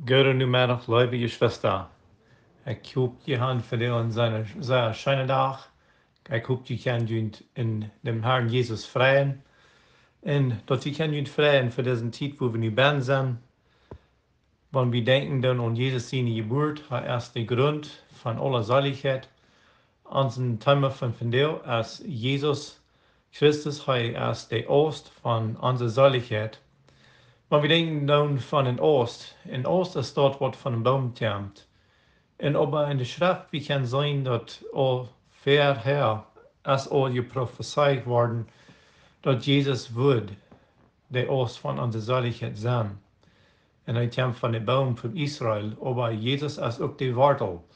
Gute middag, lieve Geschwister. Ik hoop je gaan verdelen zijn sehr schöne Tag. Ik hoop je kan in dem Herrn Jesus freien. En dat we kunnen freien für diesen Zeit, wo wir nu ben sind. Wenn wir denken dann an Jesus seine Geburt, er ist der Grund von aller Seligkeit. Unseren Thema von Deel als Jesus Christus, er ist der Aust von unserer Seligkeit. Wenn wir denken dann von den Aust, in Aust ist dort, was von dem Baum termt. En aber in de schrift, wie kan zijn dat al ver her, als al je prophezeit worden, dat Jezus wordt de oost van onze zaligheid zijn. En hij komt van de boom van Israël, aber Jezus is ook de wortel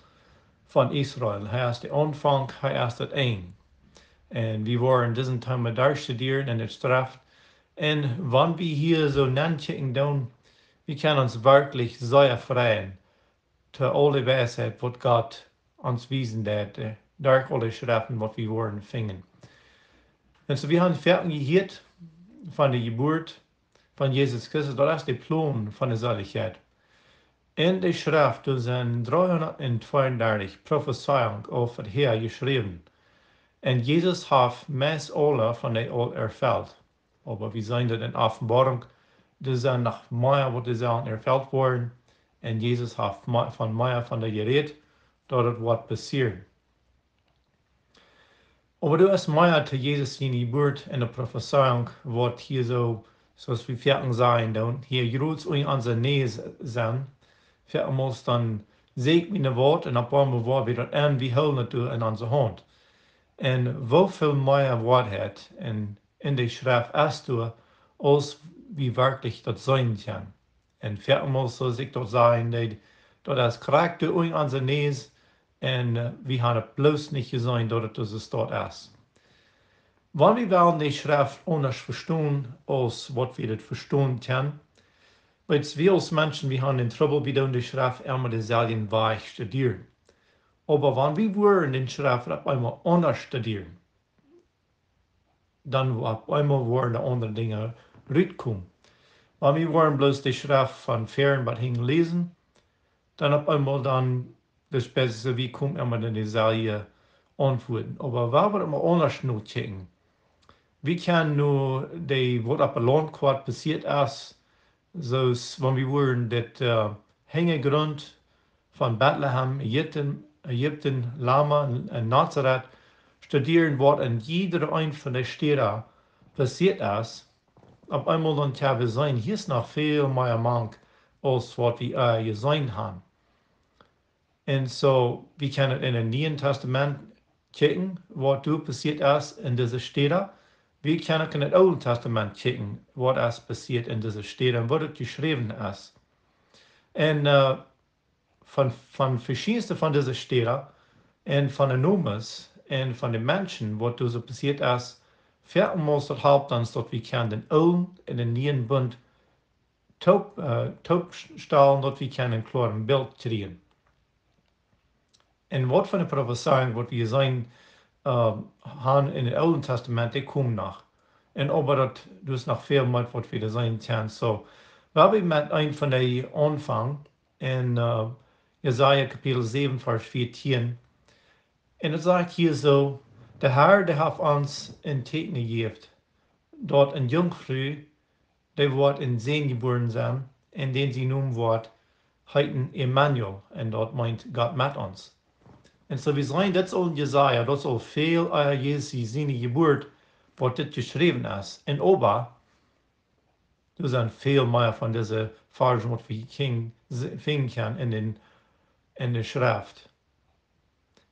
van Israël. Hij is de aanvang, hij is het eind. En we worden in diesem Thema daar studeren in het schrift. En wanneer we hier zo nadenken doen, we kunnen ons wirklich sehr freuen. Te alle wijsheid wat God ons wijzen dat, door alle schriften wat we worden vingen. En zo we hebben fertig gehoord van de geboorte van Jezus Christus, dat is de plan van de zaligheid. In de schrift zijn 332 Prophezeiungen over het Heer geschreven. En Jezus heeft meest alle van die al ervuld. Maar we zijn dat in Offenbarung, er zijn nog meer wat er zijn ervuld worden. En Jezus heeft van meer van de gereed, dat het wat passiert. Aber du hast mehr zu Jesus seine Geburt in der Prophezeiung, wat hier so, zoals we fertig zijn, dan hier groß in onze Nähe zijn. Fertig dann seht mir ein Wort und ab einmal war wieder an, wie holen het in onze Hand. En woveel mehr Wort hat in der Schrift als du, als wie wirklich das sein kann. En fertig soll sich dort sein, dat is Charakter in onze Nähe. En we hebben het bloos niet gezien dat het dus dort is. Wanneer we wel die schrift anders verstaan als wat we het verstaan kunnen, weil wir als Menschen, wir haben den Trouble, wir tun die Schrift immer denselben Weg studieren. Aber wenn wir wollen den Schrift auf einmal anders studieren, dann auf einmal wollen die anderen Dinge rauskommen. Wenn wir wollen bloß die Schrift von fern was hin lesen, dann auf einmal dann das Beste, wie kommt immer dann dieselbe Antworten. Aber wenn wir immer anders noch checken, wie kann nur die, was auf der Landkarte passiert ist, so wenn wir wollen, das Hängegrund von Bethlehem, Ägypten, Lama und Nazareth studieren, was in jeder ein von den Städten passiert ist, auf einmal dann können wir sehen, hier ist noch viel mehr Mank, als was wir gesehen haben. Und so, wir können in dem Neuen Testament checken, was da passiert ist in diesen Städten. Wir können in das Alte Testament checken, was ist passiert in diesen Städten, was es geschrieben ist. Und von verschiedensten von diesen Städten und von den Nomen und von den Menschen, was da so passiert ist, fährt uns das Hauptans, dass wir den Alten in den Neuen Bund taubstellen, dass wir ein klares Bild kriegen. En wat van de Prophezeiung, wat wir sehen, haben in dem Alten Testament, die kommen noch. Und aber das ist noch viel mehr, was wir sehen können. So, wir haben mit einem von den Anfang in Jesaja Kapitel 7, Vers 14. Und es sagt hier so, der Herr, der hat uns in Teten gegeben, dort ein Jungfrau, der wird in Seen geboren sein, in den sie nun wird, heiten Emmanuel, und dort meint Gott mit uns. En so we zijn dat al in Jesaja, dat is al veel Jezus zijn Geburt, wat dit geschreven is. En aber, er zijn veel meer van deze versen wat we vinden kunnen in de schrift.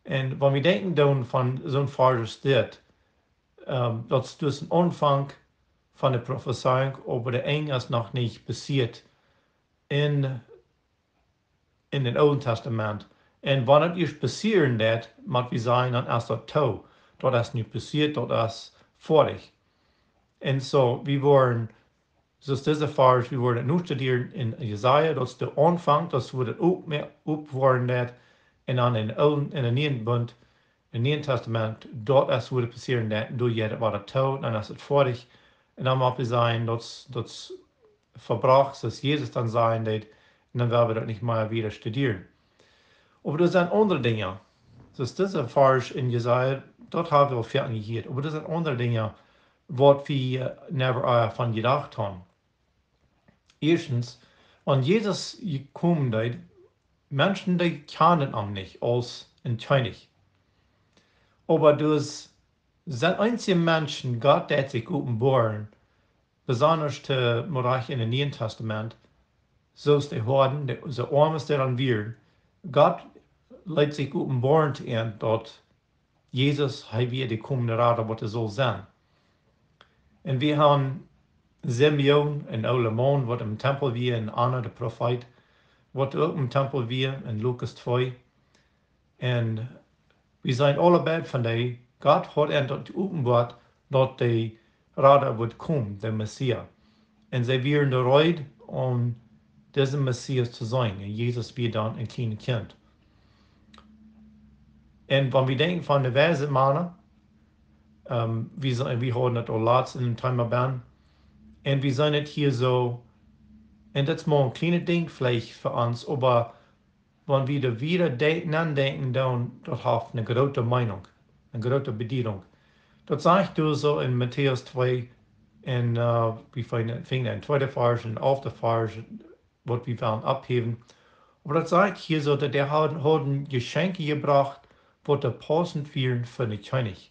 En wanneer we denken dan van zo'n vers dit, dat is dus een aanvang van de Prophezeiung, aber de eng is nog niet passiert in het Oude Testament. En wanneer het eerst passieren dat, moet we zijn, dan is dat toe. Dat is nu passiert, dat is vorig. En zo, we worden, zoals deze vers, we worden nu studeren in Jesaja, dat is de aanvang, dat wordt het ook meer opworden dat. En dan in de Nieuwe Bund, in het Nieuwe Testament, dat is wordt passieren dat, doe je het wat toe, dan is het vorig. En dan moet we zijn, dat is verbracht, zoals Jezus dan zijn dat, Und dann werden wir das nicht mal wieder studieren. Aber das sind andere Dinge. Dus dit is een vers in Jesaja, dat hebben we al veel gehört. Aber das sind andere Dinge, was wir never von gedacht haben. Erstens, wenn Jesus gekommen ist, Menschen, die kennen ihn nicht als ein König. Aber das sind einzige Menschen, Gott, der sich offenbaren, besonders zu Bereich in dem Neuen Testament, so ist die Horden, so arm ist der dann wir. Gott lässt sich offenbaren zu ihnen, dort Jesus hat wieder die kommende Rate, was er soll sein. Und wir haben Simeon en oude man, wat im Tempel wie en Anna de Prophet, wat ook im Tempel wie in Lukas 2. En we zijn allebei van die, God had en dat openbaard dat de Radar wordt komen, de Messias. En zij waren de Reid om deze Messias te zijn. En Jezus weer dan een klein kind. En wanneer we denken van de wijze mannen, we hadden het al laatst in een Thema. En we zijn het hier zo, en dat is maar een kleine ding vielleicht für uns, aber wenn wir da wieder nachdenken, dann das hat eine große Meinung, eine große Bedienung. Das sagt du so in Matthäus 2, in, wir finden in 2. Vers und 11. Vers, was wir wollen abheben. Aber das sagt hier so, dass der hat Geschenke gebracht, was der passend wären für den König.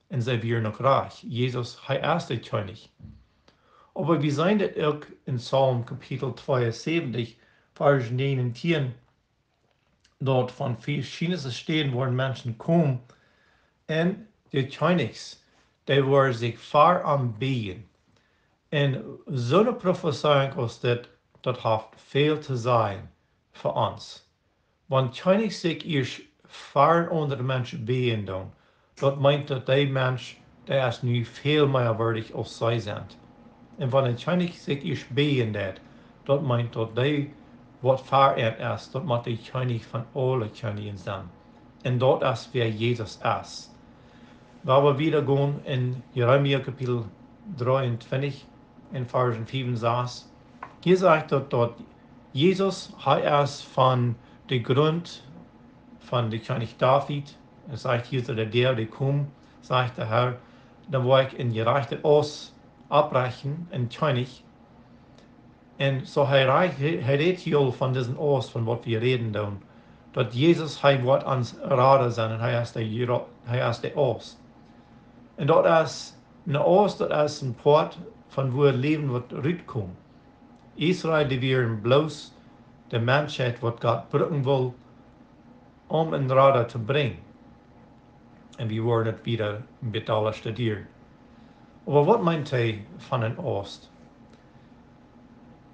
Und sie wären noch reich. Jesus hat erst der König. Aber wir sehen das auch in Psalm Kapitel 72, Vers 9 und 10, dort von verschiedenen Städten, wo Menschen kommen, und die Königs, die waren sich far am Begen. Und so eine Prophezeiung aus das hat viel zu sein für uns. Wenn Königs sich erst far unter den Menschen begen, das meint, dass die Mensch, der ist nu viel mehr würdig als sie sind. Und wenn ein König sich erst begen, das meint, dass die, was verehrt ist, das macht der König von allen Königen sein. Und das ist, wer Jesus ist. Wenn wir wieder gehen in Jeremia Kapitel 23, in Versen 5 und 6, hier sagt dort, Jesus hat erst von dem Grund von dem König David, er sagt hier so, der kommt, sagt der Herr, dann will ich in gerechte Aust abbrechen, ein König. Und so redet hier von diesem Aust, von was wir reden, dass Jesus wird ans Rade sein, und er ist der Aust. Und dort ist eine Aust, das ist ein Port, von wo Leben wird rüberkommen. Israel, die wären bloß der Menschheit, was Gott brücken will, um ein Rade zu bringen. Und wir wollen es wieder mit alle studieren. Aber was meint er von einem Ost?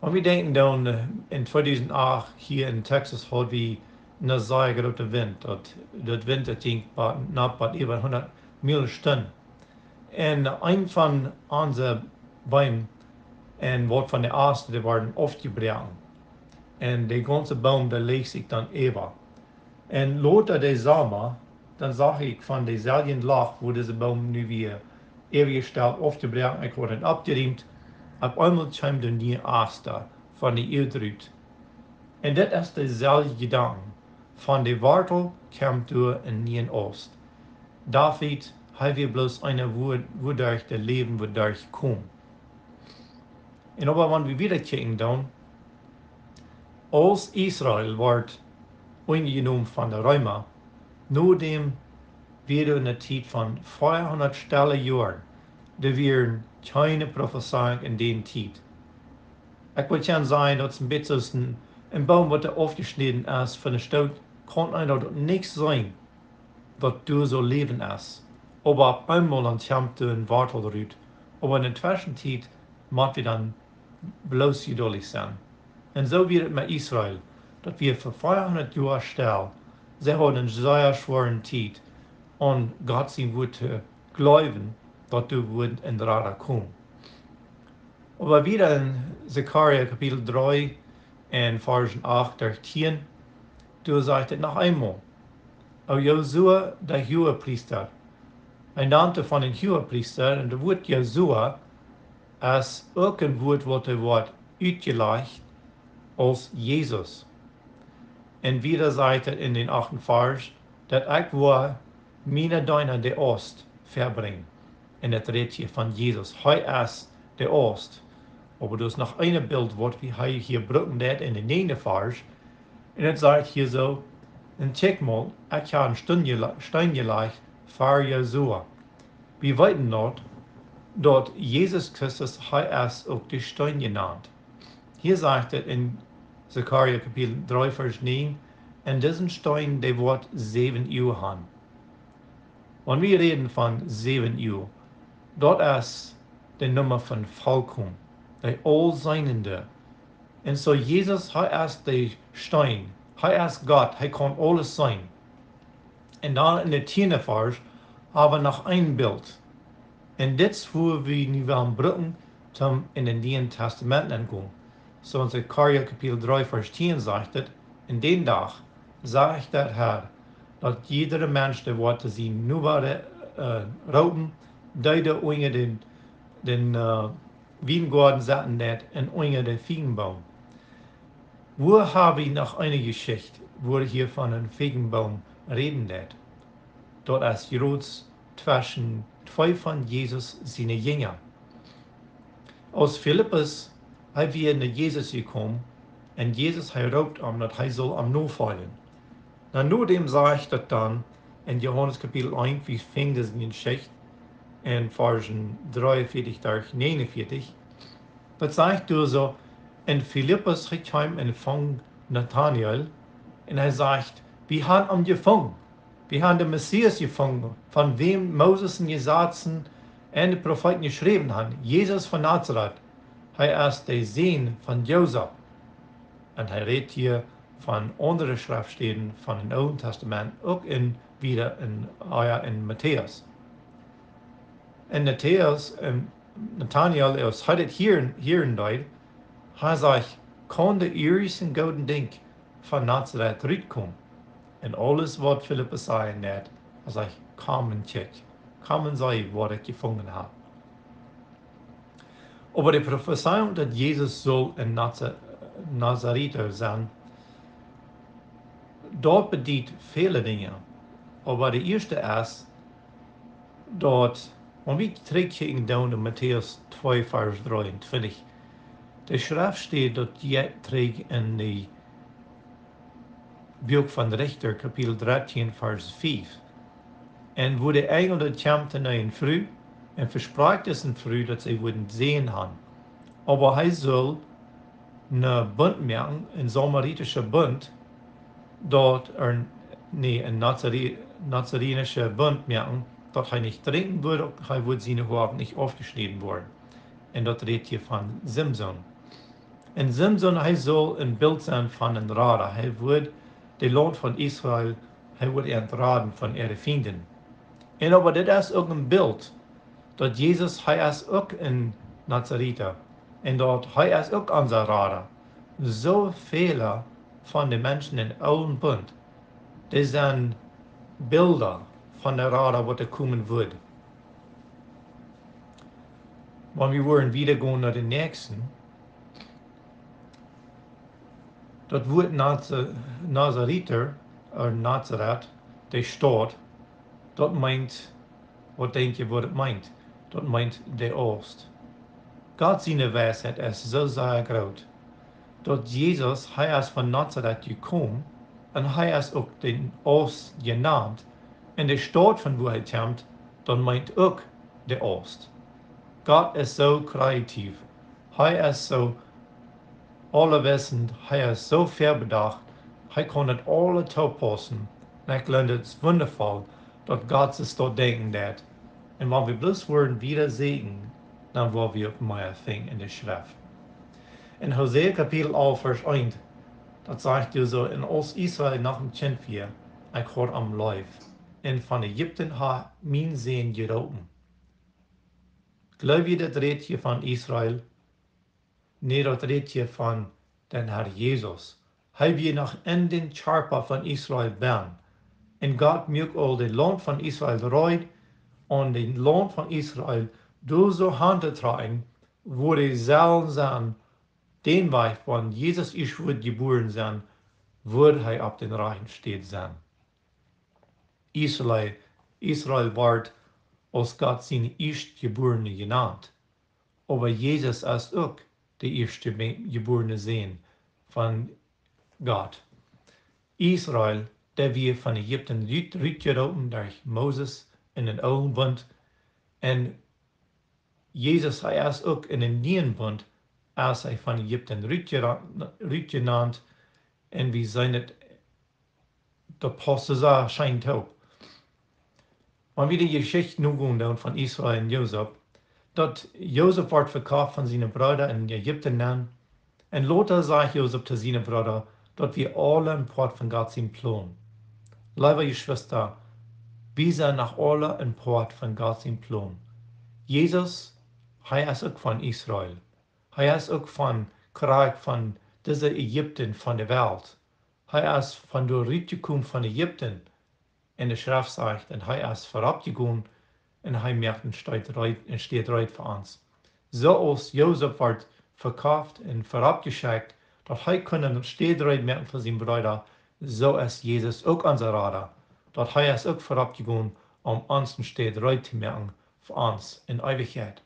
Wenn wir denken dann, in 2008 hier in Texas hat wir eine sehr große Wind. Der Wind ging nach über 100 Meilen/Stunde. Und ein von unseren Bäumen, und was von der Aust, die waren aufgebrochen. Und der ganze Baum, der legt sich dann über. Und lauter der Sommer, dann sage ich von derselben Loch, wo dieser Baum nu wieder hergestellt, aufgebrochen, ich wurde abgeriemt. Auf einmal kam der neue Ast da, von der Erdrüt. Und das ist derselbe Gedanke. Von der Wartel kam durch ein neuen Ost. David hat wir bloß eine, wodurch der Leben wodurch kommt. Und aber wenn wir wieder kicken dann, als Israel wird eingenommen von der Römer, nur dem wieder in der Zeit von 400 Stelle Jahren, da wären keine Prophezeiung in den Zeit. Ich würde gerne sagen, dass es ein bisschen ein Baum, der aufgeschnitten ist, von der Stadt, kann einer nichts sein, dass du so leben ist. Aber auf einmal dann kommt du ein Wartel rüt. Aber in der Zwischenzeit muss wir dann bloß geduldig sein. Und so wird es mit Israel, dass wir für 400 Jahre stellen, sie haben einen sehr schweren Zeit, und Gott sein Wort glauben, dass du würd in der Rade kommen. Aber wieder in Zechariah Kapitel 3, in Versen 8 durch 10, du sagst noch einmal, o Josua, der Hohepriester, ein nannte von den Hohepriester, und das Wort Josua, als auch ein Wort, was er wird, ausgelegt, als Jesus. En wieder sagt er in den 8. Vers, dat ik wil meine Deine de Ost verbringen. En dat redt hier van Jesus. Hij is de Ost. Aber dus nog een beeld wordt wie hij hier brücken deed in de 9. Vers. En het zegt hier zo, en check mal, ik ga een stein gelegd voor Jesua. Wir weten not, dat Jesus Christus, hij is ook de stein genannt. Hier sagt er in Zechariah Kapitel 3, Vers 9, en diesen Stein, der wordt 7 Uhr haben. Wenn wir reden von 7 Uhr, dat is de nummer van Vollkommen, de Allseinende. En so Jesus, hij is de Stein, hij is Gott, hij kan alles zijn. En dan in de 10. Vers hebben we nog een beeld. En dit is hoe we nu willen brücken, zum in het Nieuwe Testament aankomen. So in Zechariah Kapitel 3, Vers 10 sagt het, in den Dag sagt der Herr, dat jeder Mensch, der wordt te zien nubare roten, die onder den Weingarten zaten net en onder de Feigenbaum. Wo habe ich noch eine Geschichte, wo hier von einem Feigenbaum reden net? Dort ist Jerots zwischen zwei von Jesus seine Jünger. Aus Philippus hij weer naar Jezus gekomen en Jezus hij roept om dat hij zal am nachfolgen. Dan nur dem sagt dat dan in Johannes Kapitel 1, wie fing das in Geschichte in Versen 43 durch 49, dat sagt du so, en Philippus kwam en vang Nathanael en hij zegt, wir haben ihn gefangen. Wir haben den Messias gefangen, von wem Moses in Gesetzen en de Propheten geschrieben haben, Jesus von Nazareth. Hij is de Sohn von Josef. En hij redt hier van andere Schriftstellen van het Oude Testament, ook wieder in Matthäus. En Nathanael, als hij dit hier deed, hij zegt, kan de eerste gouden ding van Nazareth uitkomen? En alles wat Philippus zei net, hij zegt, kom en check. Kom en zie wat ik gevonden heb. Aber die Prophezeiung, dass Jesus soll in Nazareth sein, dort bedient viele Dinge. Aber die erste ist, dort, wenn wir zurückgehen down in Matthäus 2, Vers 23, der Schrift steht, dass je trägt in die Buch von Richter, Kapitel 13, Vers 5. Und wo der Engel kommt in den Früh, en versprach es in Früh, dass sie würden sehen haben. Aber hij soll eine Bund machen, een samaritische Bund, dort een nazarenische Bund machen, dat hij nicht trinken würde, hij würde seine Haare nicht aufgeschnitten worden. En dat redt hier von Simson. En Simson, hij soll een Bild zijn van een Rader. Hij wordt de Land van Israël, hij wordt entraden van ihre Fienden. En aber dit is ook een beeld, dat Jezus, hij is ook in Nazareth. En dat hij is ook onze Rader. Zoveel van de mensen in het Oude Bund, die zijn beelden van de Rader wat er komen wordt. Maar we worden wieder gaan naar de nächste. Dat wordt Nazareth, Nazareth, de stad, dat meint, wat denk je wat het meint? Dat meint de Aust. Gott seine Weisheit ist so sehr groß, dass Jesus, hij is von Nazareth gekommen und hij is auch den Ost genannt. In der Stadt, von wo hij kommt, dann meint auch der Ost. Gott ist so kreativ. Hij ist so allwissend, hij ist so verbedacht, hij kann het alle toepassen. Und ich glaube, es ist wundervoll, dass Gott sich dort denken wird. Und wenn wir bloß worden wieder sehen, dann wollen wir auch mehr Dinge in der Schrift. In Hosea Kapitel 11, Vers 1, dat sagt du so, in Ost-Israel nach dem Kind wir, ich hoor am Leif, en van Ägypten ha mijn zeen geropen. Geloof je dat redt hier van Israël? Nee, dat redt hier van den Herr Jesus. Hij wie nog in den Charpa van Israël ben. En God mögt al den Land van Israël reut, en den Land van Israël door zo hand te tragen, wo die zelden zijn Den Weg, wann Jesus ist wird geboren sein, wird er auf den Reichen steht sein. Israel ward als Gott seine Erstgeborene genannt. Aber Jesus ist auch der Erstgeborene Sohn von Gott. Israel, der wir von Ägypten rübergeropen durch Moses in den Alten Bund. Und Jesus ist auch in den Neuen Bund, als er von Ägypten rübergenannt. Und wir sind es, der Apostel scheint auch. Wenn wir die Geschichte nun gehen von Israel und Josef, dass Josef wird verkauft von seinen Brüdern in Ägypten dann. Und Lothar sagt Josef zu seinen Brüdern, dass wir alle ein Part von Gott sind Plan. Liebe Geschwister, wir sind nach alle ein Part von Gott sind Plan. Jesus, er ist auch von Israel. Er ist auch von Krieg von dieser Ägypten von der Welt. Er ist von der Rückkehr von Ägypten in der Schrift sagt, und er ist vorabgegangen und er merkt und steht reit für uns. So als Josef wird verkauft und vorabgeschickt, dass er können steht reit merken für seine Brüder, so ist Jesus auch unser Rader, dass er ist auch vorabgegangen, uns steht reit zu merken für uns in Ewigkeit.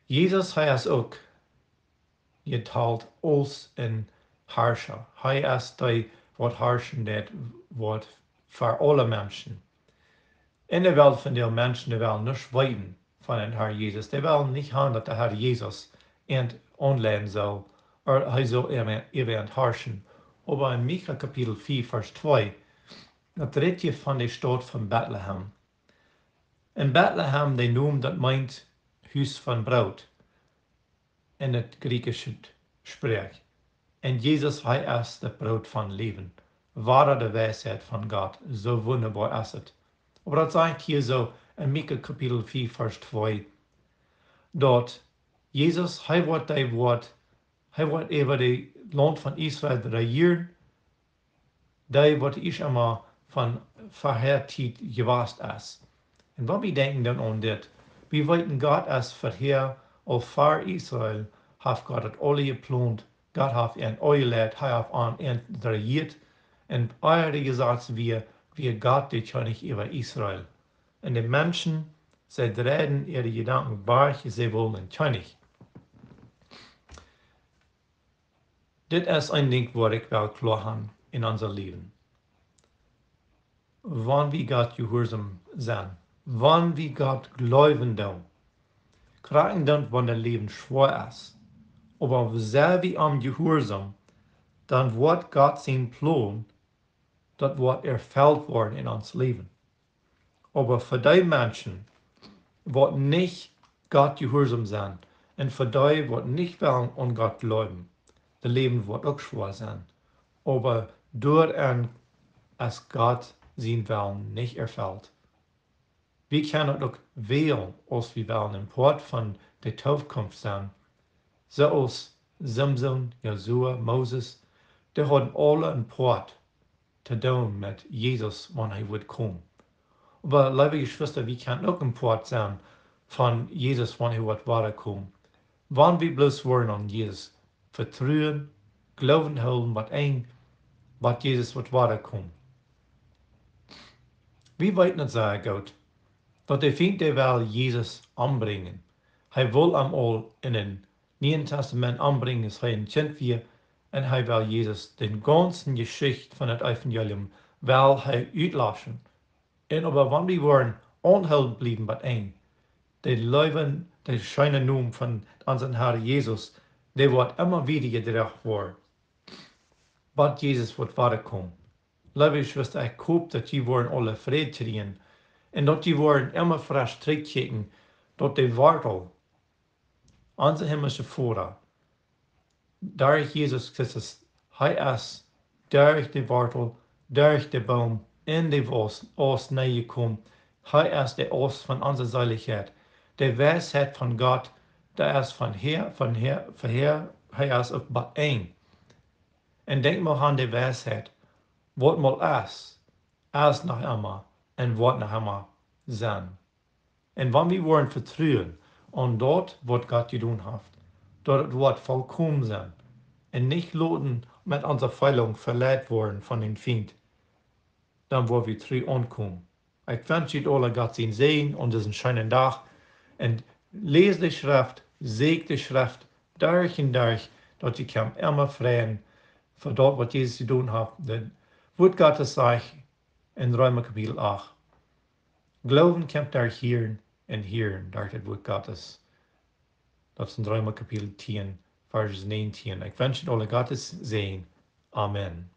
Jesus, er ist auch geteilt als ein Herrscher. Er ist der, was herrschen det, was für alle Menschen. In der Welt von den Menschen, die wollen nicht weiten von dem Herr Jesus. Die wollen nicht haben, dass der Herr Jesus anlehnen soll, oder er soll ewig herrschen. Aber in Micha Kapitel 4, Vers 2, da redet hier von der Stadt von Bethlehem. In Bethlehem, der Nomen, das meint Haus von Brot in der griechischen Sprache. Und Jesus, er ist das Brot von Leben. Wahre der Weisheit von Gott, so wunderbar ist es. Aber das sagt hier so in Micha Kapitel 4, Vers 2, dort Jesus, er wird das Wort, er wird über das Land von Israel regieren, das wird ich immer von vorher Zeit gewusst ist. Und wenn wir denken dann an das, wir wissen Gott ist vorher, auf vor Israel, hat Gott das alle geplant, Gott hat ihn eingeladen, er hat ihn regiert, und eure gesagt, wir Gott, der König über Israel. Und die Menschen, sie drehen ihre Gedanken bei, sie wollen einen König. Das ist ein Ding, wo ich will klar haben in unser Leben. Wann wir Gott gehorsam sind, wann wir Gott glauben, kriegen dann, wenn das Leben schwer ist. Aber sehr wir am Gehorsam, dann wird Gott sein Plan, das wird erfüllt worden in uns Leben. Aber für die Menschen, die nicht Gott gehorsam sind, und für die, die nicht wollen an Gott glauben, das Leben wird auch schwer sein. Aber durch als Gott sein Willen nicht erfüllt. Wir können auch wählen, als wir wollen ein Part von der Zukunft sein. So als Samson, Josua, Moses, die hatten alle ein Part zu tun mit Jesus, wenn er wird kommen. Aber liebe Geschwister, wir können auch ein Part sein von Jesus, wenn er wird weiterkommen. Wenn wir bloß wollen an Jesus vertrauen, glauben holen, was Jesus wird weiterkommen. Wir weten nicht sehr gut, dass der Feind der will Jesus umbringen. Er will einmal in den Neuen Testament umbringen, als er ein Kind wird, und er will Jesus den ganzen Geschichte von dem Evangelium will er auslassen. Und aber wenn wir wollen anhalten bleiben bei ihm, der Leben, der scheine Namen von unserem Herrn Jesus, der wird immer wieder gedreht worden. Aber Jesus wird weiterkommen. Liebe Schwester, ich hoffe, dass die wollen alle Frieden kriegen und dass die wollen immer frisch zurückkicken, dass die Wortel, unser himmlischer Vater, durch Jesus Christus, er ist durch die Wortel, durch den Baum, in die Aust näher gekommen. Er ist der Aust von unserer Seligkeit. Der Weisheit von Gott, der ist von her, er ist auch bei ein. Und denk mal an die Weisheit, was mal ist noch immer und wird noch immer sein. Und wenn wir wollen vertrauen Und dort wird Gott gedun hat. Dort wird vollkommen sein. Und nicht loten mit unserer Feilung verleiht worden von den Feind. Dann wo wir drei ankommen. Ich wünsche euch alle Gott sein Segen und diesen schönen Tag. Und lese die Schrift, seht die Schrift durch und durch, dass ihr kann immer fragen, für das, was Jesus zu tun hat. Das Wort Gottes sagt in Römer Kapitel 8. Glauben kommt durch Hören und Hören durch das Wort Gottes. Das ist in Römer Kapitel 10, Vers 19. Ich wünsche euch alle Gottes Segen. Amen.